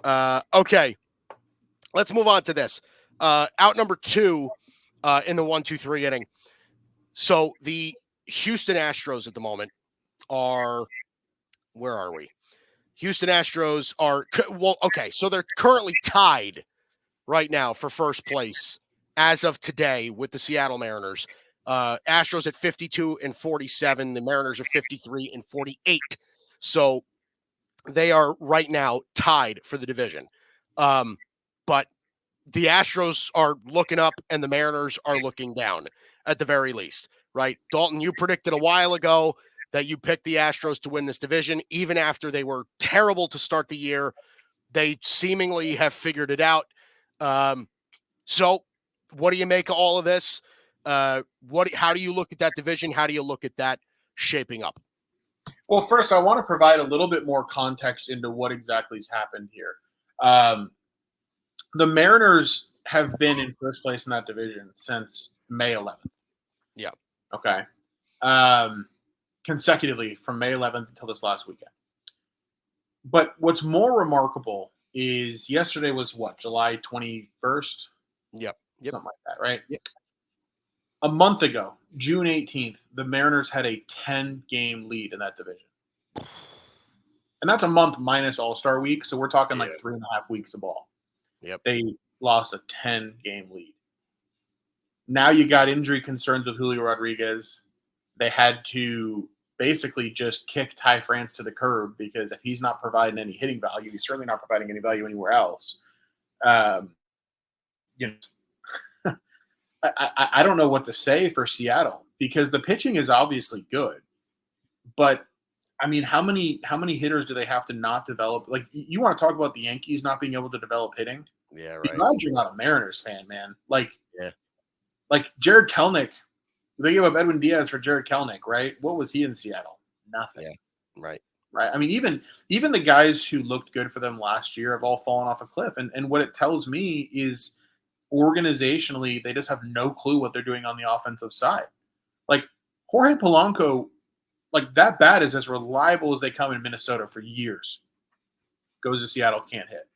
Okay, let's move on to this. Out number 2 in the 1-2-3 inning. So the Houston Astros at the moment are, where are we? Houston Astros are, well, okay, so they're currently tied right now for first place as of today with the Seattle Mariners. Astros at 52 and 47. The Mariners are 53 and 48. So they are right now tied for the division. But the Astros are looking up and the Mariners are looking down at the very least, right? Dalton, you predicted a while ago that you picked the Astros to win this division, even after they were terrible to start the year. They seemingly have figured it out. So what do you make of all of this? How do you look at that division? How do you look at that shaping up? Well, first, I want to provide a little bit more context into what exactly has happened here. The Mariners have been in first place in that division since May 11th. Yeah. Okay. Consecutively from May 11th until this last weekend. But what's more remarkable is yesterday was what, July 21st? Yep. Something like that, right? Yep. A month ago, June 18th, the Mariners had a 10-game lead in that division. And that's a month minus All-Star week, so we're talking like 3.5 weeks of ball. Yep. They lost a 10-game lead. Now you got injury concerns with Julio Rodriguez. They had to basically just kick Ty France to the curb because if he's not providing any hitting value, he's certainly not providing any value anywhere else. I don't know what to say for Seattle because the pitching is obviously good, but I mean, how many hitters do they have to not develop? Like, you want to talk about the Yankees not being able to develop hitting? Yeah, right. I'm glad you're not a Mariners fan, man. Like Jared Kelenic, they gave up Edwin Diaz for Jared Kelenic, right? What was he in Seattle? Nothing. Yeah, right. Right. I mean, even the guys who looked good for them last year have all fallen off a cliff. And what it tells me is organizationally, they just have no clue what they're doing on the offensive side. Like Jorge Polanco, like that bat is as reliable as they come in Minnesota for years. Goes to Seattle, can't hit.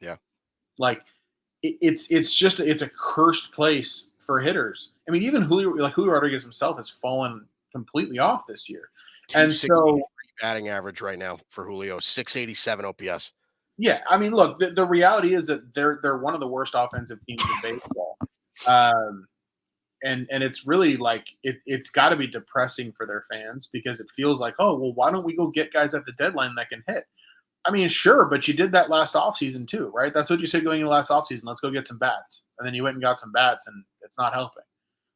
Yeah. Like it's a cursed place for hitters. I mean, even Julio Rodriguez himself has fallen completely off this year. And so batting average right now for Julio, 687 OPS. Yeah, I mean, look, the reality is that they're one of the worst offensive teams in baseball, and it's really like it's got to be depressing for their fans because it feels like, oh well, why don't we go get guys at the deadline that can hit? I mean, sure, but you did that last offseason too, right? That's what you said going into last offseason. Let's go get some bats, and then you went and got some bats, and it's not helping.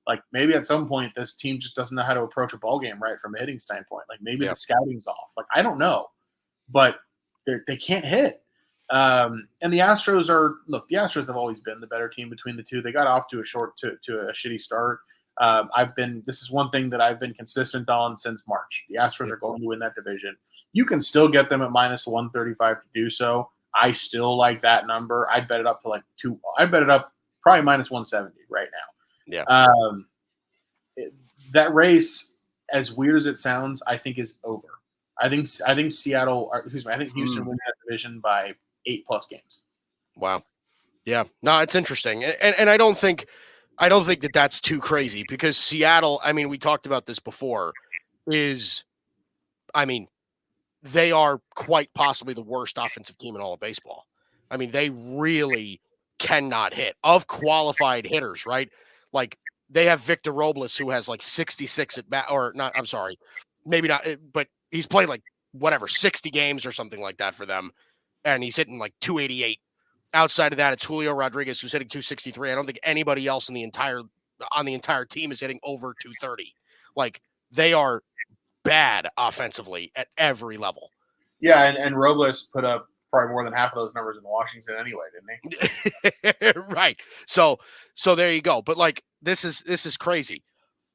Like maybe at some point this team just doesn't know how to approach a ball game right from a hitting standpoint. Like maybe the scouting's off. Like I don't know, but they can't hit. And the Astros the Astros have always been the better team between the two. They got off to a shitty start. This is one thing that I've been consistent on since March. The Astros are going to win that division. You can still get them at minus 135 to do so. I still like that number. I'd bet it up to I'd bet it up probably minus 170 right now. Yeah. That race, as weird as it sounds, I think is over. I think Seattle, I think Houston wins that division by 8+ games. Wow. Yeah. No, it's interesting. And I don't think that that's too crazy because Seattle, I mean, we talked about this before, they are quite possibly the worst offensive team in all of baseball. I mean, they really cannot hit of qualified hitters, right? Like they have Victor Robles who has like 66 at bat, or not, I'm sorry, maybe not, but he's played like 60 games or something like that for them. And he's hitting like 288. Outside of that, it's Julio Rodriguez who's hitting 263. I don't think anybody else on the entire team is hitting over 230. Like they are bad offensively at every level. Yeah, and Robles put up probably more than half of those numbers in Washington anyway, didn't he? Right. So there you go. But like this is crazy.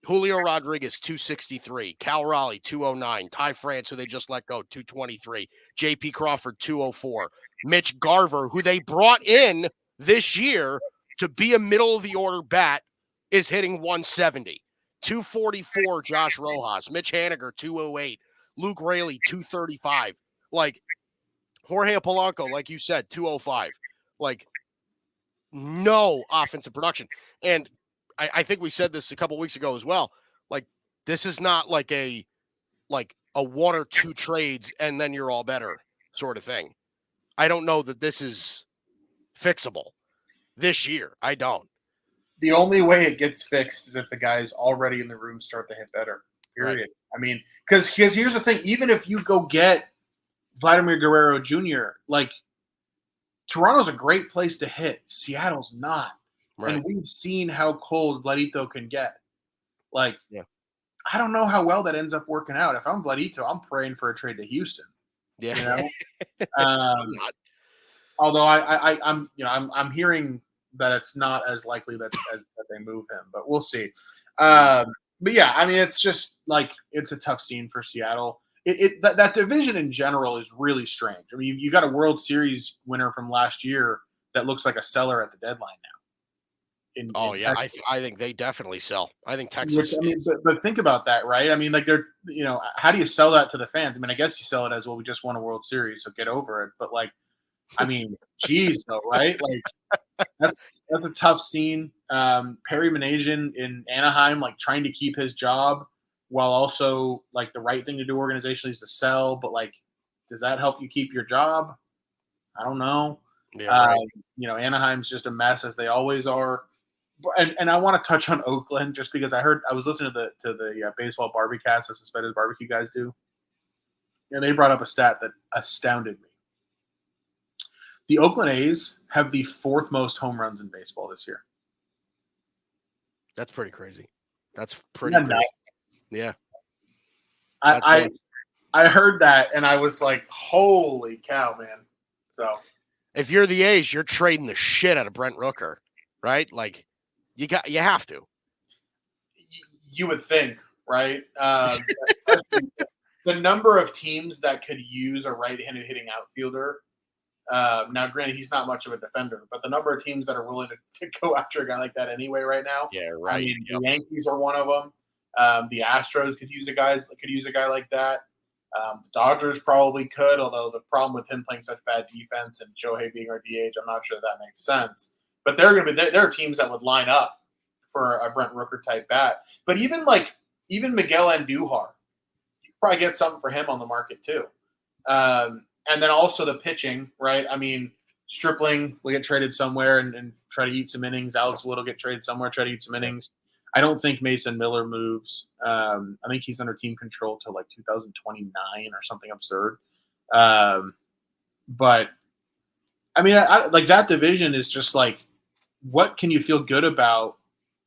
Julio Rodriguez, 263. Cal Raleigh, 209. Ty France, who they just let go, 223. J.P. Crawford, 204. Mitch Garver, who they brought in this year to be a middle-of-the-order bat, is hitting 170. 244, Josh Rojas. Mitch Haniger, 208. Luke Raley, 235. Like, Jorge Polanco, like you said, 205. Like, no offensive production. And I think we said this a couple weeks ago as well. Like, this is not like a one or two trades and then you're all better sort of thing. I don't know that this is fixable this year. I don't. The only way it gets fixed is if the guys already in the room start to hit better. Period. Right. I mean, because here's the thing: even if you go get Vladimir Guerrero Jr., like Toronto's a great place to hit. Seattle's not, Right. and we've seen how cold Vladito can get. Like, Yeah. I don't know how well that ends up working out. If I'm Vladito, I'm praying for a trade to Houston. Yeah. You know, I'm not. although I'm hearing that it's not as likely that they move him, but we'll see. But yeah, I mean, it's just like it's a tough scene for Seattle. That division in general is really strange. I mean, you got a World Series winner from last year that looks like a seller at the deadline now. Oh In yeah, Texas. I think they definitely sell. I think Which, Texas I mean, is. but think about that, right? I mean, like how do you sell that to the fans? I mean, I guess you sell it as, well, we just won a World Series, so get over it. But like, I mean, geez, though, right? Like, that's a tough scene. Perry Manasian in Anaheim, like trying to keep his job while also like the right thing to do organizationally is to sell. But like, does that help you keep your job? I don't know. Yeah, right. Anaheim's just a mess as they always are. And I want to touch on Oakland just because I was listening to the baseball barbecuecast the suspended barbecue guys do, and they brought up a stat that astounded me. The Oakland A's have the fourth most home runs in baseball this year. That's pretty crazy. That's pretty crazy. Nuts? Yeah. I heard that and I was like, holy cow, man. So if you're the A's, you're trading the shit out of Brent Rooker, right? Like you have to. You would think, right? The number of teams that could use a right-handed hitting outfielder. Now, granted, he's not much of a defender, but the number of teams that are willing to go after a guy like that anyway right now. Yeah, right. I mean, the Yankees are one of them. The Astros could use a guy like that. Dodgers probably could, although the problem with him playing such bad defense and Shohei being our DH, I'm not sure that makes sense. But there are teams that would line up for a Brent Rooker type bat. But even Miguel Andujar, you probably get something for him on the market too. And then also the pitching, right? I mean, Stripling will get traded somewhere and try to eat some innings. Alex Wood will get traded somewhere, try to eat some innings. I don't think Mason Miller moves. I think he's under team control till like 2029 or something absurd. But I mean, I like that division is just like, what can you feel good about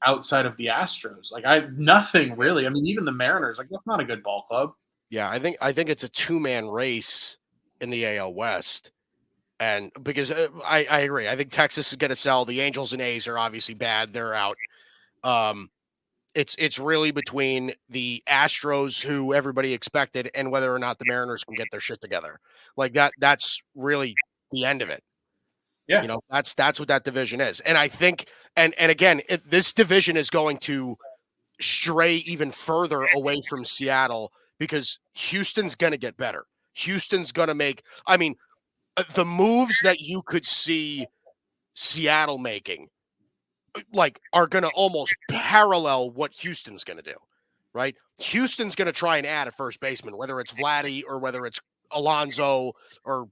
outside of the Astros? Like nothing really. I mean, even the Mariners, like that's not a good ball club. Yeah, I think it's a two-man race in the AL West. And because I agree, I think Texas is going to sell. The Angels and A's are obviously bad; they're out. It's really between the Astros, who everybody expected, and whether or not the Mariners can get their shit together. Like that. That's really the end of it. Yeah, that's what that division is. And I think, and again, this division is going to stray even further away from Seattle because Houston's going to get better. Houston's going to make. I mean, the moves that you could see Seattle making, like, are going to almost parallel what Houston's going to do, right? Houston's going to try and add a first baseman, whether it's Vladdy or whether it's Alonso or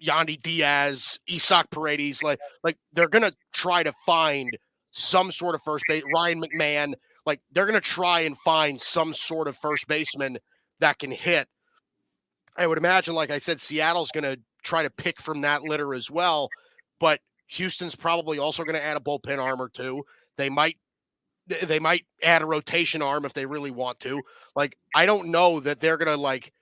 Yandy Diaz, Isak Paredes. Like they're going to try to find some sort of first base. Ryan McMahon, like they're going to try and find some sort of first baseman that can hit. I would imagine, like I said, Seattle's going to try to pick from that litter as well, but Houston's probably also going to add a bullpen arm or two. They might add a rotation arm if they really want to. Like, I don't know that they're going to like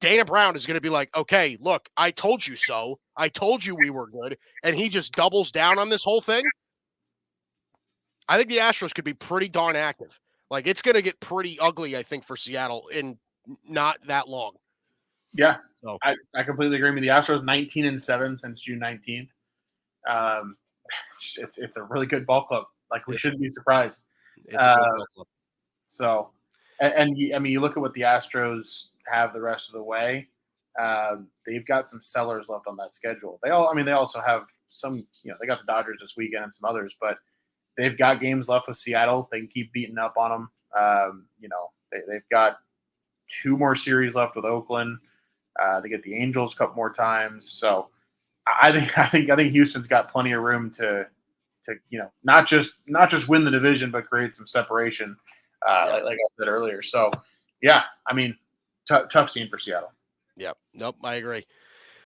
Dana Brown is going to be like, okay, look, I told you so. I told you we were good. And he just doubles down on this whole thing. I think the Astros could be pretty darn active. Like, it's going to get pretty ugly, I think, for Seattle in not that long. Yeah, so I completely agree with the Astros. 19-7 since June 19th. It's a really good ball club. Like we shouldn't be surprised. It's a good ball club. So, and I mean, you look at what the Astros have the rest of the way. They've got some sellers left on that schedule. They also have some, they got the Dodgers this weekend and some others, but they've got games left with Seattle. They can keep beating up on them. They've got 2 more series left with Oakland. They get the Angels a couple more times. So I think Houston's got plenty of room to not just win the division, but create some separation, like I said earlier. So yeah, I mean, tough scene for Seattle. Yeah, nope, I agree.